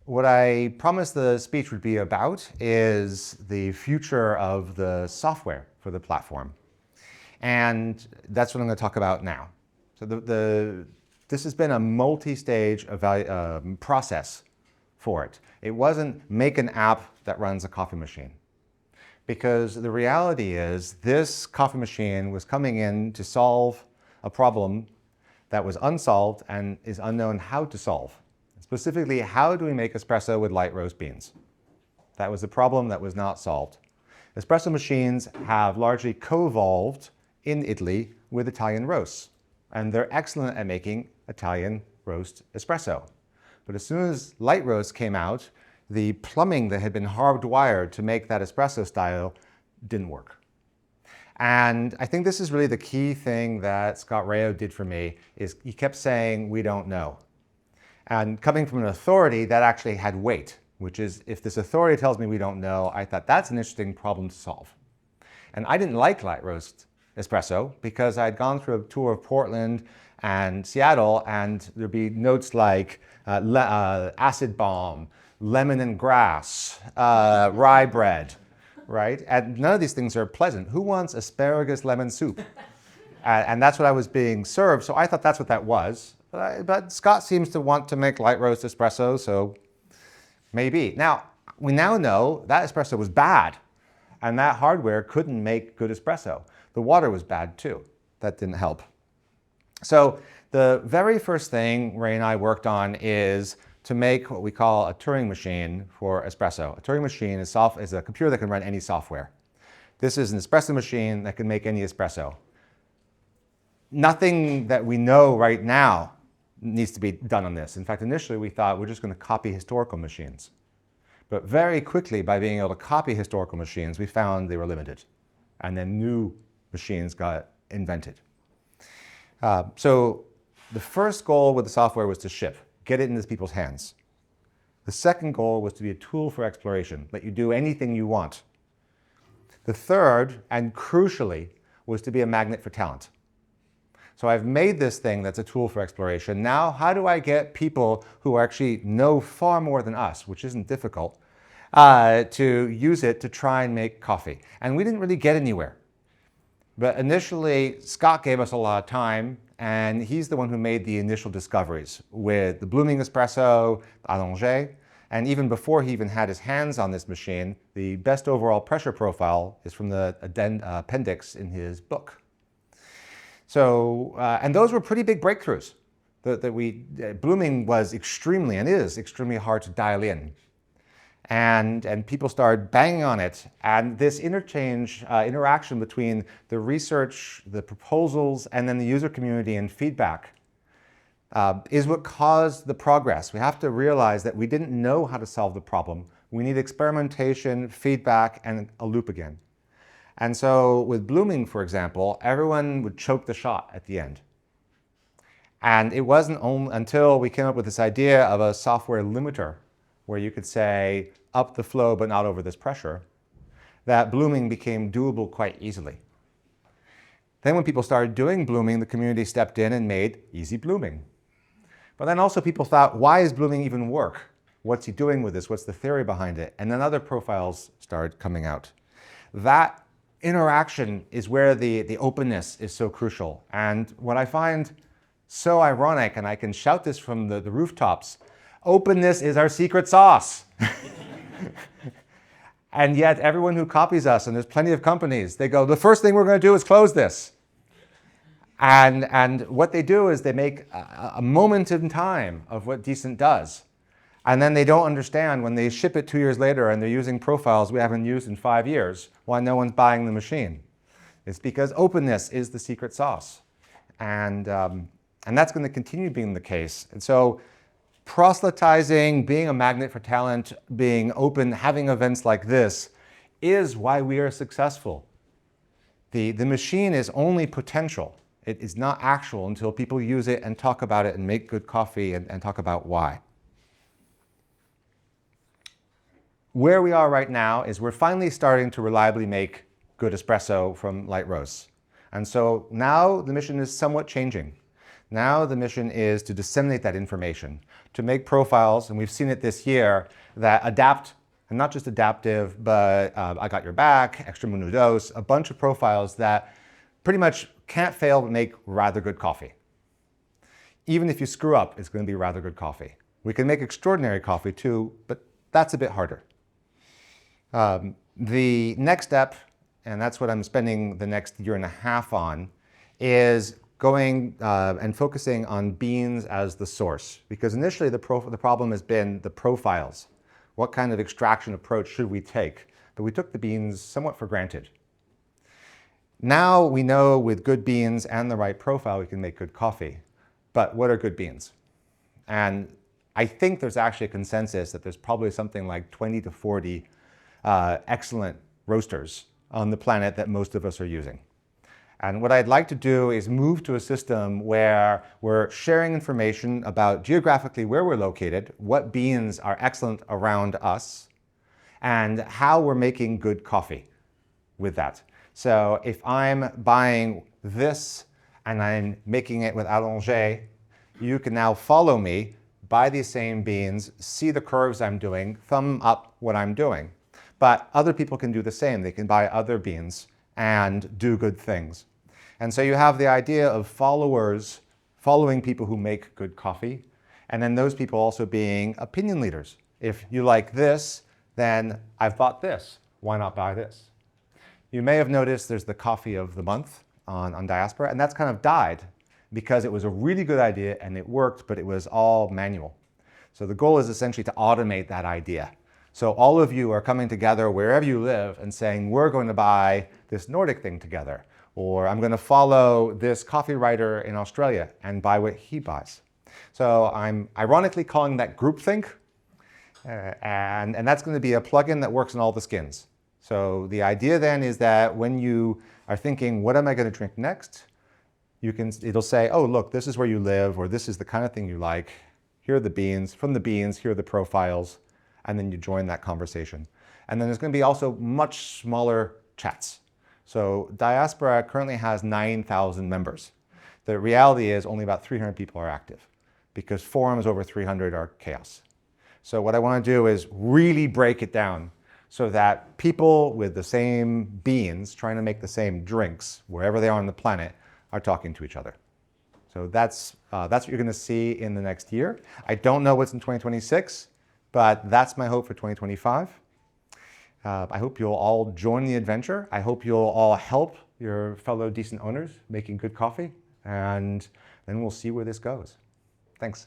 What I promised the speech would be about is the future of the software for the platform. And that's what I'm going to talk about now. So this has been a multi-stage process for it. It wasn't make an app that runs a coffee machine. Because the reality is this coffee machine was coming in to solve a problem that was unsolved and is unknown how to solve. Specifically, how do we make espresso with light roast beans? That was the problem that was not solved. Espresso machines have largely co-evolved in Italy with Italian roasts, and they're excellent at making Italian roast espresso. But as soon as light roast came out, the plumbing that had been hardwired to make that espresso style didn't work. And I think this is really the key thing that Scott Rao did for me, is he kept saying, we don't know. And coming from an authority, that actually had weight, which is, if this authority tells me we don't know, I thought that's an interesting problem to solve. And I didn't like light roast espresso because I'd gone through a tour of Portland and Seattle, and there'd be notes like acid bomb, lemon and grass, rye bread, right? And none of these things are pleasant. Who wants asparagus lemon soup? And that's what I was being served, so I thought that's what that was. But Scott seems to want to make light roast espresso, so maybe. Now, we now know that espresso was bad, and that hardware couldn't make good espresso. The water was bad too. That didn't help. So the very first thing Ray and I worked on is to make what we call a Turing machine for espresso. A Turing machine is a computer that can run any software. This is an espresso machine that can make any espresso. Nothing that we know right now needs to be done on this. In fact, initially we thought we're just going to copy historical machines. But very quickly, by being able to copy historical machines, we found they were limited. And then new machines got invented. So the first goal with the software was to ship, get it into people's hands. The second goal was to be a tool for exploration, let you do anything you want. The third, and crucially, was to be a magnet for talent. So I've made this thing that's a tool for exploration. Now, how do I get people who actually know far more than us, which isn't difficult, to use it to try and make coffee? And we didn't really get anywhere. But initially, Scott gave us a lot of time, and he's the one who made the initial discoveries with the blooming espresso, allongé, and even before he even had his hands on this machine, the best overall pressure profile is from the appendix in his book. So, and those were pretty big breakthroughs. Blooming was extremely, and is extremely hard to dial in. And people started banging on it. And this interaction between the research, the proposals, and then the user community and feedback is what caused the progress. We have to realize that we didn't know how to solve the problem. We need experimentation, feedback, and a loop again. And so with blooming, for example, everyone would choke the shot at the end. And it wasn't until we came up with this idea of a software limiter, where you could say up the flow but not over this pressure, that blooming became doable quite easily. Then when people started doing blooming, the community stepped in and made easy blooming. But then also people thought, why is blooming even work? What's he doing with this? What's the theory behind it? And then other profiles started coming out. That interaction is where the openness is so crucial. And what I find so ironic, and I can shout this from the rooftops, openness is our secret sauce. And yet everyone who copies us, and there's plenty of companies, they go, the first thing we're going to do is close this. And what they do is they make a moment in time of what Decent does. And then they don't understand when they ship it 2 years later and they're using profiles we haven't used in 5 years, why no one's buying the machine. It's because openness is the secret sauce. And that's going to continue being the case. And so proselytizing, being a magnet for talent, being open, having events like this is why we are successful. The machine is only potential. It is not actual until people use it and talk about it and make good coffee and talk about why. Where we are right now is we're finally starting to reliably make good espresso from light roasts. And so now the mission is somewhat changing. Now the mission is to disseminate that information, to make profiles, and we've seen it this year, that adapt, and not just adaptive, but I got your back, extra menudos, a bunch of profiles that pretty much can't fail but make rather good coffee. Even if you screw up, it's going to be rather good coffee. We can make extraordinary coffee too, but that's a bit harder. The next step, and that's what I'm spending the next year and a half on, is going and focusing on beans as the source. Because initially the problem has been the profiles. What kind of extraction approach should we take? But we took the beans somewhat for granted. Now we know with good beans and the right profile we can make good coffee. But what are good beans? And I think there's actually a consensus that there's probably something like 20 to 40 excellent roasters on the planet that most of us are using. And what I'd like to do is move to a system where we're sharing information about geographically where we're located, what beans are excellent around us, and how we're making good coffee with that. So if I'm buying this and I'm making it with Allongé, you can now follow me, buy these same beans, see the curves I'm doing, thumb up what I'm doing. But other people can do the same. They can buy other beans and do good things. And so you have the idea of followers following people who make good coffee, and then those people also being opinion leaders. If you like this, then I've bought this. Why not buy this? You may have noticed there's the coffee of the month on Diaspora, and that's kind of died because it was a really good idea and it worked, but it was all manual. So the goal is essentially to automate that idea. So all of you are coming together wherever you live and saying, we're going to buy this Nordic thing together. Or I'm going to follow this coffee writer in Australia and buy what he buys. So I'm ironically calling that groupthink. And that's going to be a plugin that works in all the skins. So the idea then is that when you are thinking, what am I going to drink next? It'll say, oh, look, this is where you live, or this is the kind of thing you like. Here are the beans. From the beans, here are the profiles. And then you join that conversation. And then there's going to be also much smaller chats. So Diaspora currently has 9,000 members. The reality is only about 300 people are active because forums over 300 are chaos. So what I want to do is really break it down so that people with the same beans trying to make the same drinks wherever they are on the planet are talking to each other. So that's what you're going to see in the next year. I don't know what's in 2026, but that's my hope for 2025. I hope you'll all join the adventure. I hope you'll all help your fellow decent owners making good coffee, and then we'll see where this goes. Thanks.